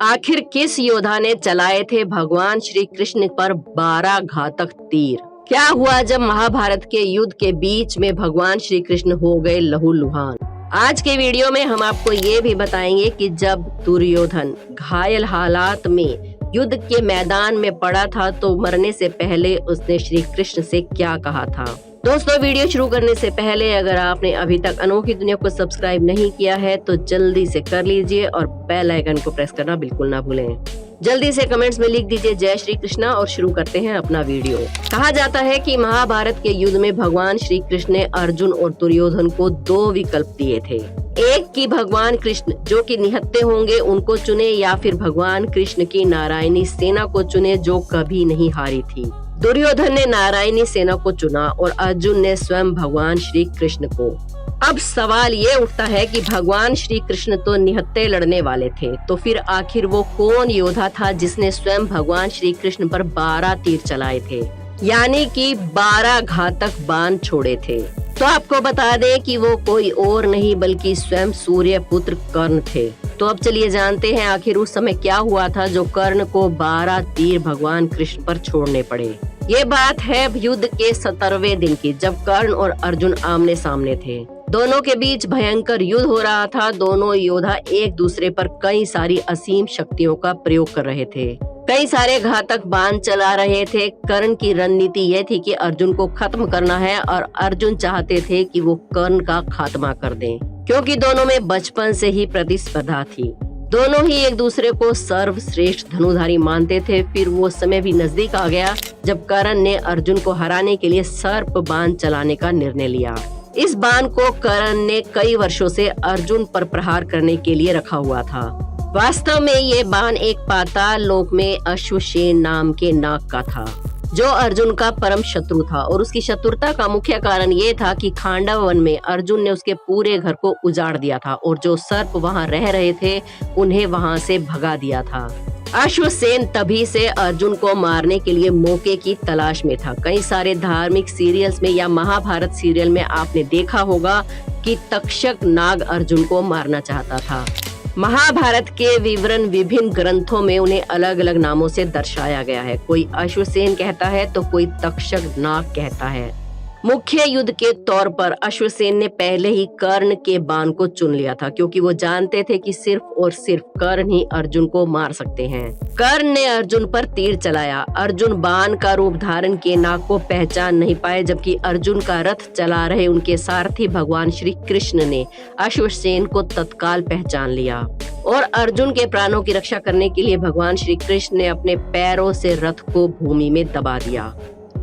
आखिर किस योद्धा ने चलाए थे भगवान श्री कृष्ण पर 12 घातक तीर? क्या हुआ जब महाभारत के युद्ध के बीच में भगवान श्री कृष्ण हो गए लहूलुहान? आज के वीडियो में हम आपको ये भी बताएंगे कि जब दुर्योधन घायल हालात में युद्ध के मैदान में पड़ा था तो मरने से पहले उसने श्री कृष्ण से क्या कहा था। दोस्तों, वीडियो शुरू करने से पहले अगर आपने अभी तक अनोखी दुनिया को सब्सक्राइब नहीं किया है तो जल्दी से कर लीजिए और बेल आइकन को प्रेस करना बिल्कुल ना भूलें। जल्दी से कमेंट्स में लिख दीजिए जय श्री कृष्णा और शुरू करते हैं अपना वीडियो। कहा जाता है कि महाभारत के युद्ध में भगवान श्री कृष्ण ने अर्जुन और दुर्योधन को 2 विकल्प दिए थे। एक कि भगवान कृष्ण जो कि निहत्थे होंगे उनको चुने, या फिर भगवान कृष्ण की नारायणी सेना को चुने जो कभी नहीं हारी थी। दुर्योधन ने नारायणी सेना को चुना और अर्जुन ने स्वयं भगवान श्री कृष्ण को। अब सवाल ये उठता है कि भगवान श्री कृष्ण तो निहत्थे लड़ने वाले थे, तो फिर आखिर वो कौन योद्धा था जिसने स्वयं भगवान श्री कृष्ण पर 12 तीर चलाए थे, यानी कि 12 घातक बाण छोड़े थे। तो आपको बता दें कि वो कोई और नहीं बल्कि स्वयं सूर्य पुत्र कर्ण थे। तो अब चलिए जानते हैं आखिर उस समय क्या हुआ था जो कर्ण को 12 तीर भगवान कृष्ण पर छोड़ने पड़े। ये बात है युद्ध के 17वें दिन की, जब कर्ण और अर्जुन आमने सामने थे। दोनों के बीच भयंकर युद्ध हो रहा था। दोनों योद्धा एक दूसरे पर कई सारी असीम शक्तियों का प्रयोग कर रहे थे, कई सारे घातक बाण चला रहे थे। कर्ण की रणनीति यह थी कि अर्जुन को खत्म करना है और अर्जुन चाहते थे कि वो कर्ण का खात्मा कर दें, क्योंकि दोनों में बचपन से ही प्रतिस्पर्धा थी। दोनों ही एक दूसरे को सर्वश्रेष्ठ धनुधारी मानते थे। फिर वो समय भी नजदीक आ गया जब कर्ण ने अर्जुन को हराने के लिए सर्प बाण चलाने का निर्णय लिया। इस बाण को कर्ण ने कई वर्षों से अर्जुन पर प्रहार करने के लिए रखा हुआ था। वास्तव में ये बाण एक पाताल लोक में अश्वसेन नाम के नाग का था, जो अर्जुन का परम शत्रु था। और उसकी शत्रुता का मुख्य कारण ये था कि खांडव वन में अर्जुन ने उसके पूरे घर को उजाड़ दिया था और जो सर्प वहां रह रहे थे उन्हें वहां से भगा दिया था। अश्वसेन तभी से अर्जुन को मारने के लिए मौके की तलाश में था। कई सारे धार्मिक सीरियल्स में या महाभारत सीरियल में आपने देखा होगा कि तक्षक नाग अर्जुन को मारना चाहता था। महाभारत के विवरण विभिन्न ग्रंथों में उन्हें अलग अलग नामों से दर्शाया गया है। कोई अश्वसेन कहता है तो कोई तक्षक नाग कहता है। मुख्य युद्ध के तौर पर अश्वसेन ने पहले ही कर्ण के बाण को चुन लिया था, क्योंकि वो जानते थे कि सिर्फ और सिर्फ कर्ण ही अर्जुन को मार सकते हैं। कर्ण ने अर्जुन पर तीर चलाया। अर्जुन बाण का रूप धारण किए नाग को पहचान नहीं पाए, जबकि अर्जुन का रथ चला रहे उनके सारथी भगवान श्री कृष्ण ने अश्वसेन को तत्काल पहचान लिया और अर्जुन के प्राणों की रक्षा करने के लिए भगवान श्री कृष्ण ने अपने पैरों से रथ को भूमि में दबा दिया।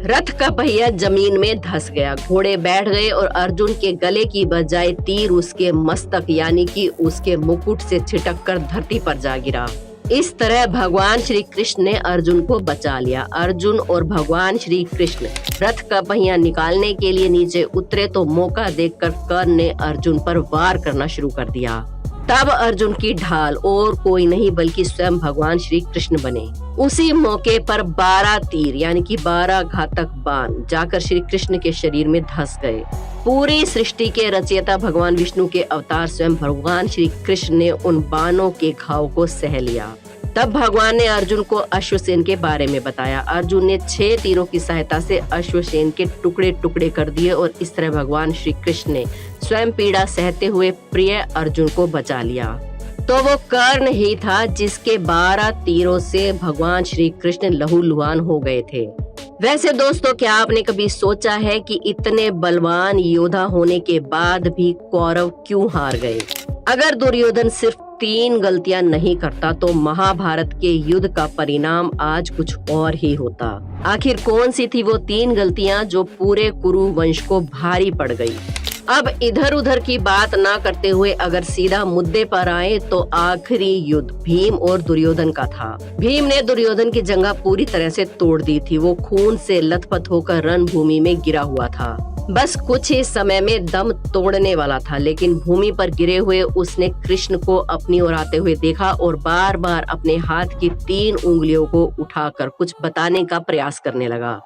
रथ का पहिया जमीन में धंस गया, घोड़े बैठ गए और अर्जुन के गले की बजाय तीर उसके मस्तक यानी कि उसके मुकुट से छिटककर धरती पर जा गिरा। इस तरह भगवान श्री कृष्ण ने अर्जुन को बचा लिया। अर्जुन और भगवान श्री कृष्ण रथ का पहिया निकालने के लिए नीचे उतरे तो मौका देखकर कर्ण ने अर्जुन पर वार करना शुरू कर दिया। तब अर्जुन की ढाल और कोई नहीं बल्कि स्वयं भगवान श्री कृष्ण बने। उसी मौके पर 12 तीर यानी कि 12 घातक बाण जाकर श्री कृष्ण के शरीर में धंस गए। पूरी सृष्टि के रचयिता भगवान विष्णु के अवतार स्वयं भगवान श्री कृष्ण ने उन बाणों के घाव को सह लिया। तब भगवान ने अर्जुन को अश्वसेन के बारे में बताया। अर्जुन ने 6 तीरों की सहायता से अश्वसेन के टुकड़े टुकड़े कर दिए और इस तरह भगवान श्री कृष्ण ने स्वयं पीड़ा सहते हुए प्रिय अर्जुन को बचा लिया। तो वो कर्ण ही था जिसके 12 तीरों से भगवान श्री कृष्ण लहूलुहान हो गए थे। वैसे दोस्तों, क्या आपने कभी सोचा है कि इतने बलवान योद्धा होने के बाद भी कौरव क्यों हार गए? अगर दुर्योधन सिर्फ 3 गलतियां नहीं करता तो महाभारत के युद्ध का परिणाम आज कुछ और ही होता। आखिर कौन सी थी वो 3 गलतियां जो पूरे कुरु वंश को भारी पड़ गई? अब इधर उधर की बात ना करते हुए अगर सीधा मुद्दे पर आए तो आखिरी युद्ध भीम और दुर्योधन का था। भीम ने दुर्योधन की जंघा पूरी तरह से तोड़ दी थी। वो खून से लथपथ होकर रणभूमि में गिरा हुआ था। बस कुछ ही समय में दम तोड़ने वाला था, लेकिन भूमि पर गिरे हुए उसने कृष्ण को अपनी ओर आते हुए देखा और बार बार अपने हाथ की 3 उंगलियों को उठाकर कुछ बताने का प्रयास करने लगा।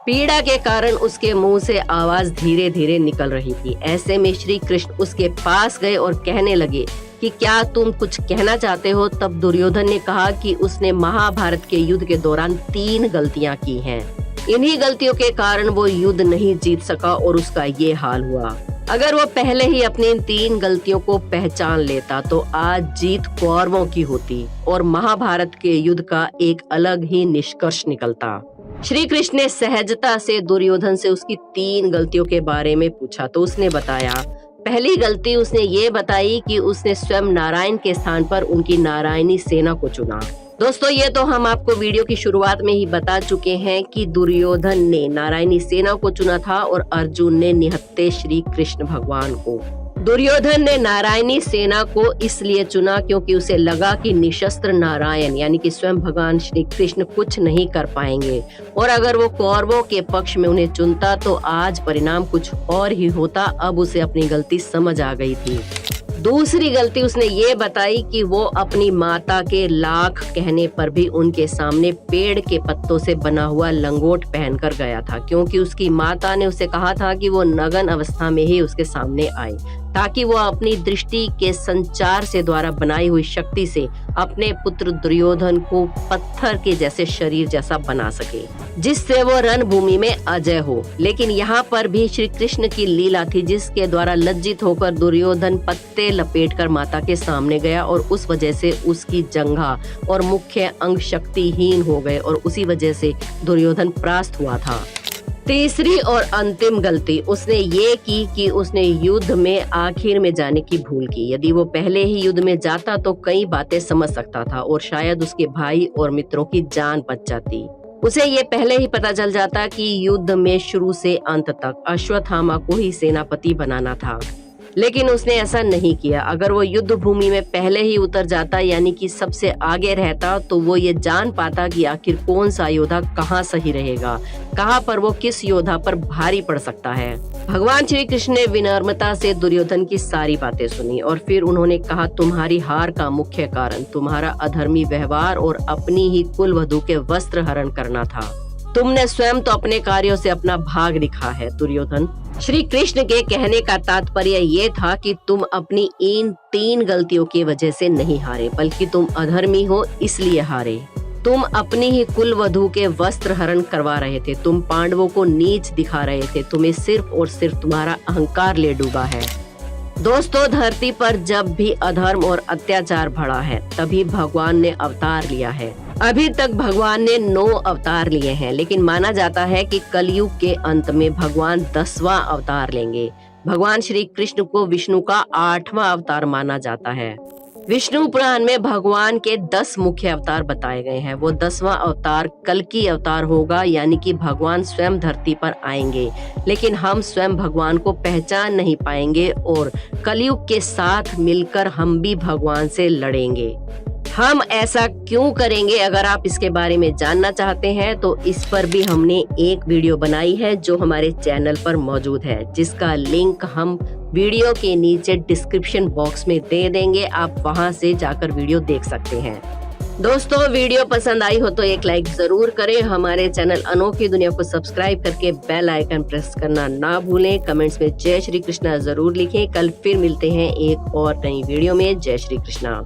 पीड़ा के कारण उसके मुंह से आवाज धीरे धीरे निकल रही थी। ऐसे में श्री कृष्ण उसके पास गए और कहने लगे कि क्या तुम कुछ कहना चाहते हो। तब दुर्योधन ने कहा कि उसने महाभारत के युद्ध के दौरान 3 गलतियां की हैं। इन्हीं गलतियों के कारण वो युद्ध नहीं जीत सका और उसका ये हाल हुआ। अगर वो पहले ही अपनी इन 3 गलतियों को पहचान लेता तो आज जीत कौरवों की होती और महाभारत के युद्ध का एक अलग ही निष्कर्ष निकलता। श्री कृष्ण ने सहजता से दुर्योधन से उसकी 3 गलतियों के बारे में पूछा तो उसने बताया। पहली गलती उसने ये बताई कि उसने स्वयं नारायण के स्थान पर उनकी नारायणी सेना को चुना। दोस्तों, ये तो हम आपको वीडियो की शुरुआत में ही बता चुके हैं कि दुर्योधन ने नारायणी सेना को चुना था और अर्जुन ने निहत्थे श्री कृष्ण भगवान को। दुर्योधन ने नारायणी सेना को इसलिए चुना क्योंकि उसे लगा कि निशस्त्र नारायण यानी कि स्वयं भगवान श्री कृष्ण कुछ नहीं कर पाएंगे और अगर वो कौरवों के पक्ष में उन्हें चुनता तो आज परिणाम कुछ और ही होता। अब उसे अपनी गलती समझ आ गई थी। दूसरी गलती उसने ये बताई कि वो अपनी माता के लाख कहने पर भी उनके सामने पेड़ के पत्तों से बना हुआ लंगोट पहनकर गया था, क्योंकि उसकी माता ने उसे कहा था कि वो नग्न अवस्था में ही उसके सामने आए ताकि वो अपनी दृष्टि के संचार से द्वारा बनाई हुई शक्ति से अपने पुत्र दुर्योधन को पत्थर के जैसे शरीर जैसा बना सके, जिससे वो रणभूमि में अजय हो। लेकिन यहाँ पर भी श्री कृष्ण की लीला थी जिसके द्वारा लज्जित होकर दुर्योधन पत्ते लपेटकर माता के सामने गया और उस वजह से उसकी जंघा और मुख्य अंग शक्तिहीन हो गए और उसी वजह से दुर्योधन परास्त हुआ था। तीसरी और अंतिम गलती उसने ये की कि उसने युद्ध में आखिर में जाने की भूल की। यदि वो पहले ही युद्ध में जाता तो कई बातें समझ सकता था और शायद उसके भाई और मित्रों की जान बच जाती। उसे ये पहले ही पता चल जाता कि युद्ध में शुरू से अंत तक अश्वत्थामा को ही सेनापति बनाना था, लेकिन उसने ऐसा नहीं किया। अगर वो युद्ध भूमि में पहले ही उतर जाता यानी कि सबसे आगे रहता तो वो ये जान पाता कि आखिर कौन सा योद्धा कहाँ सही रहेगा, कहाँ पर वो किस योद्धा पर भारी पड़ सकता है। भगवान श्री कृष्ण ने विनम्रता से दुर्योधन की सारी बातें सुनी और फिर उन्होंने कहा, तुम्हारी हार का मुख्य कारण तुम्हारा अधर्मी व्यवहार और अपनी ही कुलवधू के वस्त्र हरण करना था। तुमने स्वयं तो अपने कार्यों से अपना भाग दिखा है दुर्योधन। श्री कृष्ण के कहने का तात्पर्य ये था कि तुम अपनी इन 3 गलतियों की वजह से नहीं हारे, बल्कि तुम अधर्मी हो इसलिए हारे। तुम अपनी ही कुलवधू के वस्त्र हरण करवा रहे थे, तुम पांडवों को नीच दिखा रहे थे, तुम्हें सिर्फ और सिर्फ तुम्हारा अहंकार ले डूबा है। दोस्तों, धरती पर जब भी अधर्म और अत्याचार बढ़ा है तभी भगवान ने अवतार लिया है। अभी तक भगवान ने 9 अवतार लिए हैं, लेकिन माना जाता है कि कलयुग के अंत में भगवान 10वां अवतार लेंगे। भगवान श्री कृष्ण को विष्णु का 8वां अवतार माना जाता है। विष्णु पुराण में भगवान के 10 मुख्य अवतार बताए गए हैं। वो 10वां अवतार कल्कि अवतार होगा, यानी कि भगवान स्वयं धरती पर आएंगे, लेकिन हम स्वयं भगवान को पहचान नहीं पाएंगे और कलयुग के साथ मिलकर हम भी भगवान से लड़ेंगे। हम ऐसा क्यों करेंगे? अगर आप इसके बारे में जानना चाहते हैं तो इस पर भी हमने एक वीडियो बनाई है जो हमारे चैनल पर मौजूद है, जिसका लिंक हम वीडियो के नीचे डिस्क्रिप्शन बॉक्स में दे देंगे। आप वहां से जाकर वीडियो देख सकते हैं। दोस्तों, वीडियो पसंद आई हो तो एक लाइक जरूर करें। हमारे चैनल अनोखी दुनिया को सब्सक्राइब करके बेल आइकन प्रेस करना ना भूलें। कमेंट्स में जय श्री कृष्णा जरूर लिखें। कल फिर मिलते हैं एक और नई वीडियो में। जय श्री कृष्णा।